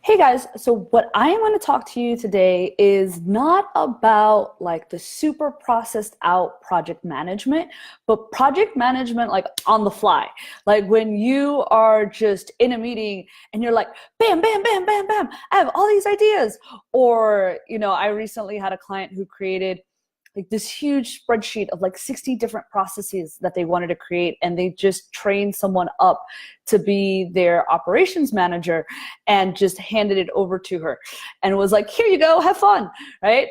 Hey guys, so what I am going to talk to you today is not about like the super processed out project management, but project management like on the fly. Like when you are just in a meeting and you're like, bam, bam, bam, bam, bam, I have all these ideas. Or, I recently had a client who created like this huge spreadsheet of like 60 different processes that they wanted to create, and they just trained someone up to be their operations manager and just handed it over to her and was like, here you go, have fun, right?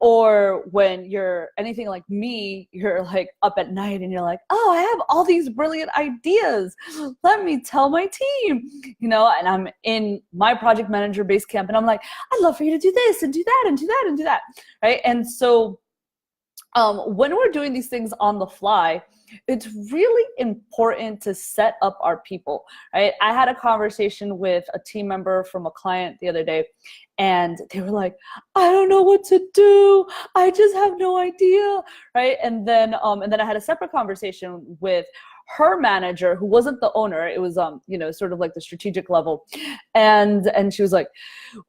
Or when you're anything like me, you're like up at night and you're like, oh, I have all these brilliant ideas, let me tell my team, and I'm in my project manager base camp and I'm like, I'd love for you to do this and do that and do that and do that, right? And so when we're doing these things on the fly, it's really important to set up our people, right? I had a conversation with a team member from a client the other day, and they were like, I don't know what to do. I just have no idea, right? And then I had a separate conversation with her manager, who wasn't the owner. It was sort of like the strategic level, and she was like,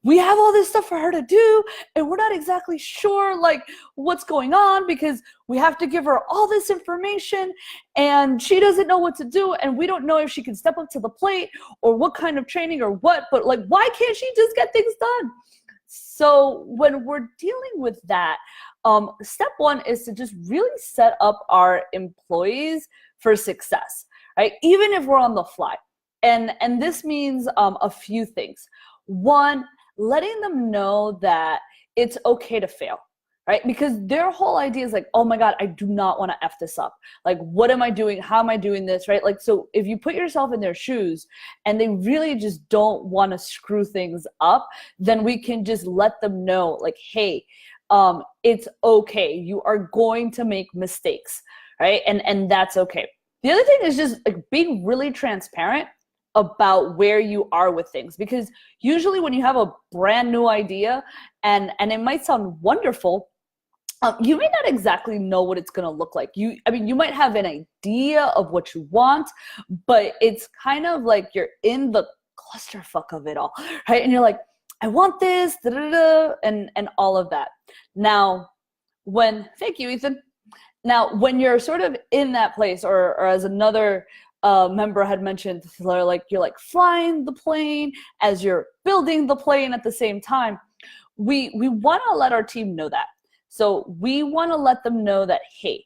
we have all this stuff for her to do and we're not exactly sure like what's going on, because we have to give her all this information and she doesn't know what to do, and we don't know if she can step up to the plate or what kind of training or what, but like, why can't she just get things done? So when we're dealing with that, step one is to just really set up our employees for success, right? Even if we're on the fly. And this means a few things. One, letting them know that it's okay to fail, right? Because their whole idea is like, oh my God, I do not want to F this up. Like, what am I doing? How am I doing this, right? Like, so if you put yourself in their shoes and they really just don't want to screw things up, then we can just let them know like, hey, it's okay. You are going to make mistakes, right? And that's okay. The other thing is just like being really transparent about where you are with things, because usually when you have a brand new idea and it might sound wonderful, you may not exactly know what it's going to look like. You might have an idea of what you want, but it's kind of like you're in the clusterfuck of it all, right? And you're like, I want this, da, da, da, and all of that. Now, thank you, Ethan. Now, when you're sort of in that place, or as another member had mentioned, you're like flying the plane as you're building the plane at the same time, we want to let our team know that. So we want to let them know that, hey,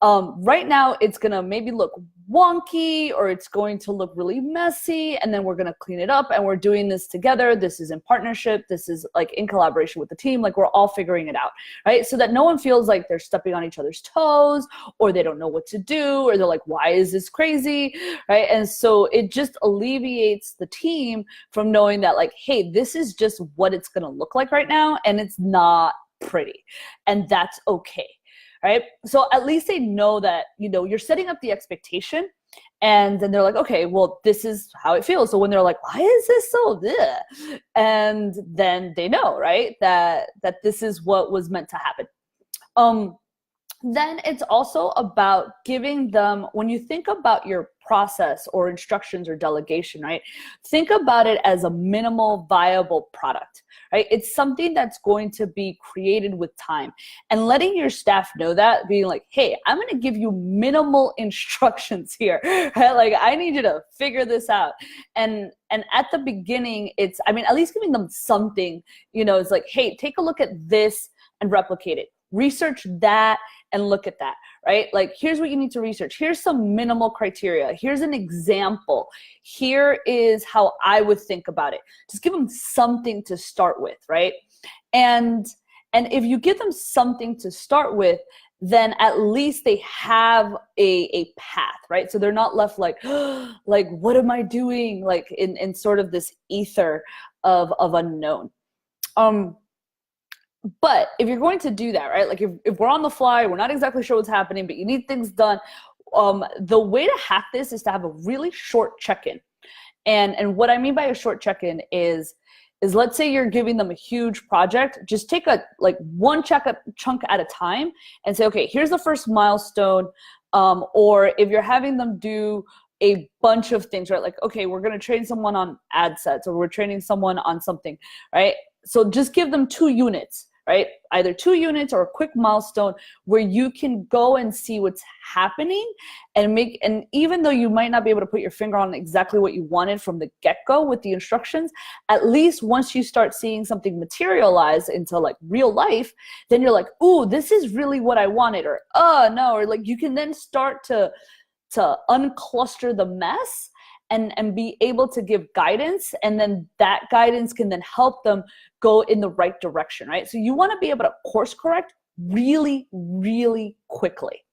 right now it's going to maybe look wonky, or it's going to look really messy, and then we're going to clean it up, and we're doing this together. This is in partnership. This is like in collaboration with the team. Like, we're all figuring it out, right? So that no one feels like they're stepping on each other's toes, or they don't know what to do, or they're like, why is this crazy, right? And so it just alleviates the team from knowing that like, hey, this is just what it's going to look like right now, and it's not pretty, and that's okay. Right? So at least they know that, you're setting up the expectation, and then they're like, okay, well, this is how it feels. So when they're like, why is this so bleh? And then they know, right, that this is what was meant to happen. Then it's also about giving them, when you think about your process or instructions or delegation, right, think about it as a minimal viable product, right? It's something that's going to be created with time, and letting your staff know that, being like, hey, I'm going to give you minimal instructions here, right? Like, I need you to figure this out. And at the beginning, it's, at least giving them something, it's like, hey, take a look at this and replicate it. Research that and look at that, right? Like, here's what you need to research. Here's some minimal criteria. Here's an example. Here is how I would think about it. Just give them something to start with, right? And if you give them something to start with, then at least they have a path, right? So they're not left like, like, what am I doing? Like in sort of this ether of unknown. But if you're going to do that, right, like if we're on the fly, we're not exactly sure what's happening, but you need things done, the way to hack this is to have a really short check-in. And what I mean by a short check-in is let's say you're giving them a huge project, just take one chunk at a time and say, okay, here's the first milestone. Or if you're having them do a bunch of things, right? Like, okay, we're going to train someone on ad sets, or we're training someone on something, right? So just give them 2 units, right? Either 2 units or a quick milestone where you can go and see what's happening and even though you might not be able to put your finger on exactly what you wanted from the get-go with the instructions, at least once you start seeing something materialize into like real life, then you're like, ooh, this is really what I wanted, or oh no, or like you can then start to uncluster the mess and be able to give guidance, and then that guidance can then help them go in the right direction, right? So you want to be able to course correct really, really quickly.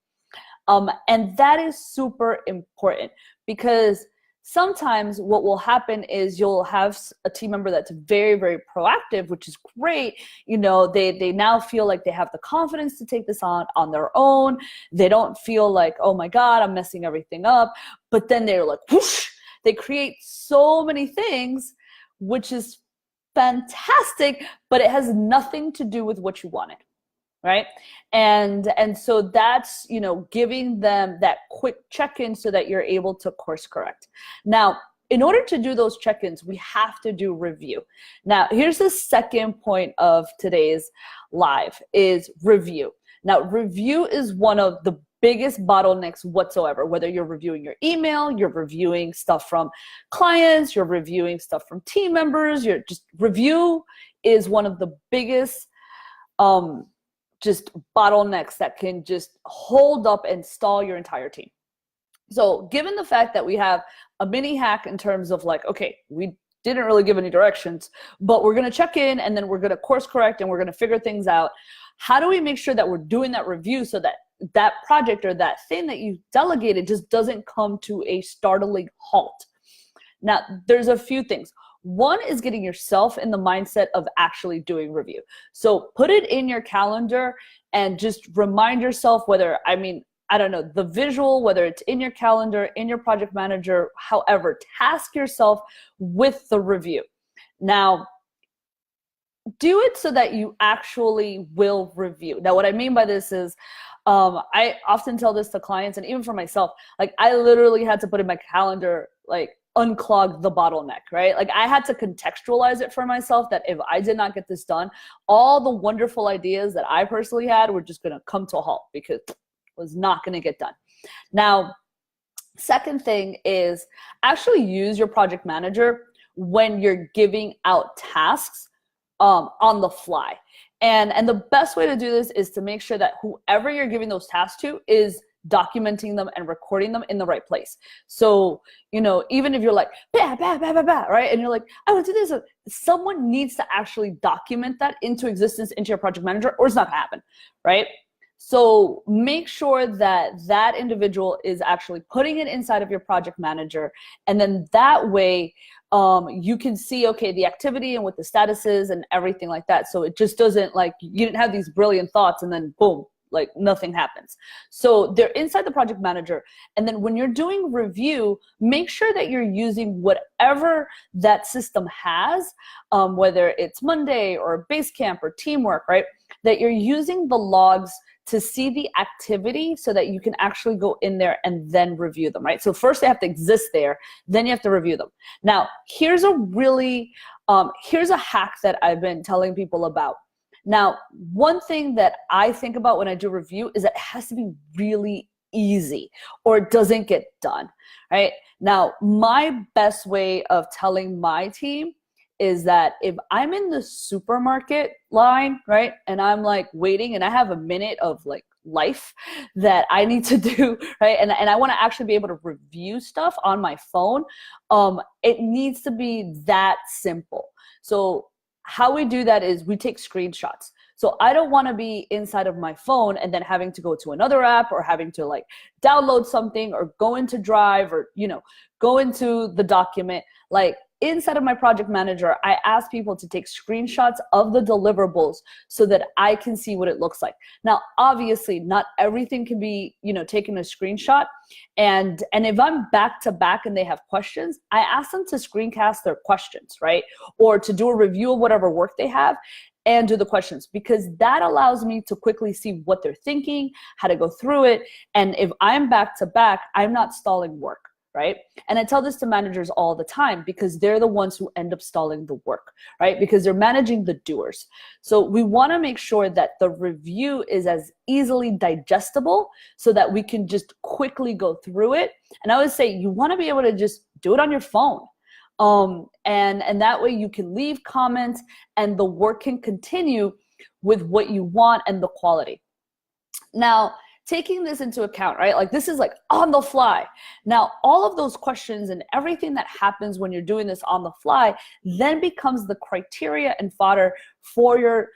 And that is super important, because sometimes what will happen is you'll have a team member that's very, very proactive, which is great. You know, they now feel like they have the confidence to take this on their own. They don't feel like, oh my God, I'm messing everything up. But then they're like, whoosh, they create so many things, which is fantastic, but it has nothing to do with what you wanted, right? And so that's, you know, giving them that quick check-in so that you're able to course correct. Now, in order to do those check-ins, we have to do review. Now, here's the second point of today's live is review. Now, review is one of the biggest bottlenecks whatsoever, whether you're reviewing your email, you're reviewing stuff from clients, you're reviewing stuff from team members, review is one of the biggest just bottlenecks that can just hold up and stall your entire team. So given the fact that we have a mini hack in terms of like, okay, we didn't really give any directions, but we're going to check in and then we're going to course correct and we're going to figure things out. How do we make sure that we're doing that review so that that project or that thing that you delegated just doesn't come to a startling halt? Now, there's a few things. One is getting yourself in the mindset of actually doing review. So put it in your calendar and just remind yourself whether, I don't know, the visual, whether it's in your calendar, in your project manager, however, task yourself with the review. Now, do it so that you actually will review. Now, what I mean by this is, I often tell this to clients, and even for myself, like I literally had to put in my calendar, like unclog the bottleneck, right? Like I had to contextualize it for myself that if I did not get this done, all the wonderful ideas that I personally had were just going to come to a halt because it was not going to get done. Now, second thing is actually use your project manager when you're giving out tasks on the fly. And the best way to do this is to make sure that whoever you're giving those tasks to is documenting them and recording them in the right place. So, you know, even if you're like, bah, bah, bah, bah, bah, right? And you're like, I will do this. Someone needs to actually document that into existence into your project manager, or it's not gonna happen, right? So make sure that that individual is actually putting it inside of your project manager. And then that way you can see, okay, the activity and what the status is and everything like that. So it just doesn't like, you didn't have these brilliant thoughts and then boom, like nothing happens. So they're inside the project manager. And then when you're doing review, make sure that you're using whatever that system has, whether it's Monday or Basecamp or Teamwork, right? That you're using the logs to see the activity so that you can actually go in there and then review them, right? So first they have to exist there, then you have to review them. Now, here's a hack that I've been telling people about. Now, one thing that I think about when I do review is that it has to be really easy or it doesn't get done, right? Now, my best way of telling my team is that if I'm in the supermarket line, right, and I'm like waiting and I have a minute of like life that I need to do, right, and I want to actually be able to review stuff on my phone, it needs to be that simple. So how we do that is we take screenshots. So I don't want to be inside of my phone and then having to go to another app or having to like download something or go into Drive or, you know, go into the document. Like inside of my project manager, I ask people to take screenshots of the deliverables so that I can see what it looks like. Now, obviously, not everything can be, you know, taken a screenshot. And if I'm back to back and they have questions, I ask them to screencast their questions, right? Or to do a review of whatever work they have and do the questions, because that allows me to quickly see what they're thinking, how to go through it. And if I'm back to back, I'm not stalling work, right? And I tell this to managers all the time because they're the ones who end up stalling the work, right? Because they're managing the doers. So we want to make sure that the review is as easily digestible so that we can just quickly go through it. And I always say you want to be able to just do it on your phone. And that way you can leave comments and the work can continue with what you want and the quality. Now, taking this into account, right? Like this is like on the fly. Now, all of those questions and everything that happens when you're doing this on the fly then becomes the criteria and fodder for your,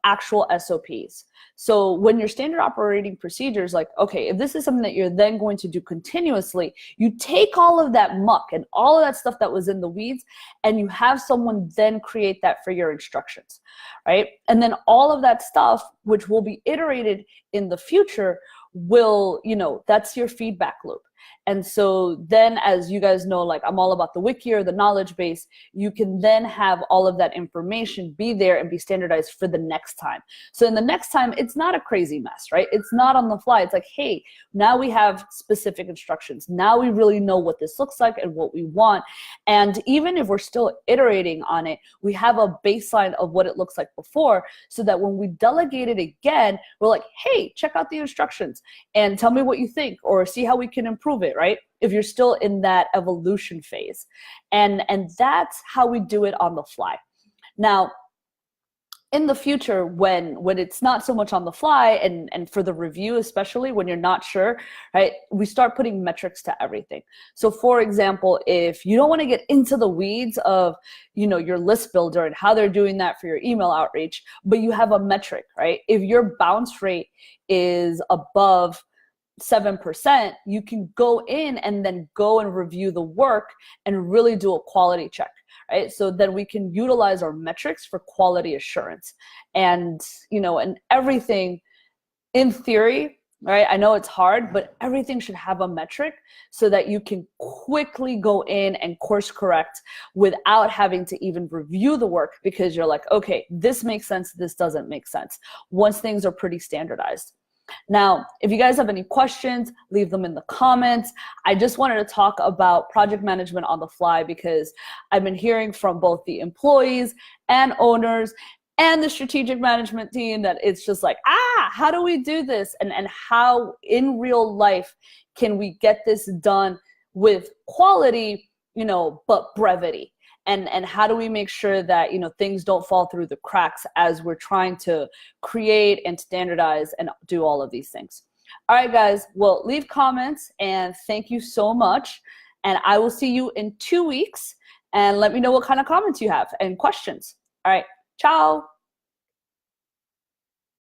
actual SOPs. So when your standard operating procedures, like, okay, if this is something that you're then going to do continuously, you take all of that muck and all of that stuff that was in the weeds and you have someone then create that for your instructions, right? And then all of that stuff, which will be iterated in the future, will, that's your feedback loop. And so then, as you guys know, like I'm all about the wiki or the knowledge base, you can then have all of that information be there and be standardized for the next time. So in the next time, it's not a crazy mess, right? It's not on the fly. It's like, hey, now we have specific instructions. Now we really know what this looks like and what we want. And even if we're still iterating on it, we have a baseline of what it looks like before, so that when we delegate it again, we're like, hey, check out the instructions and tell me what you think, or see how we can improve it, right? If you're still in that evolution phase. And that's how we do it on the fly. Now, in the future, when it's not so much on the fly, and for the review, especially when you're not sure, right, we start putting metrics to everything. So for example, if you don't want to get into the weeds of, your list builder and how they're doing that for your email outreach, but you have a metric, right? If your bounce rate is above 7%, you can go in and then go and review the work and really do a quality check, right? So then we can utilize our metrics for quality assurance. And, and everything in theory, right? I know it's hard, but everything should have a metric so that you can quickly go in and course correct without having to even review the work, because you're like, okay, this makes sense, this doesn't make sense, once things are pretty standardized. Now, if you guys have any questions, leave them in the comments. I just wanted to talk about project management on the fly because I've been hearing from both the employees and owners and the strategic management team that it's just like, how do we do this? And how in real life can we get this done with quality, but brevity? And how do we make sure that, things don't fall through the cracks as we're trying to create and standardize and do all of these things. All right, guys, well, leave comments and thank you so much. And I will see you in 2 weeks, and let me know what kind of comments you have and questions. All right, ciao.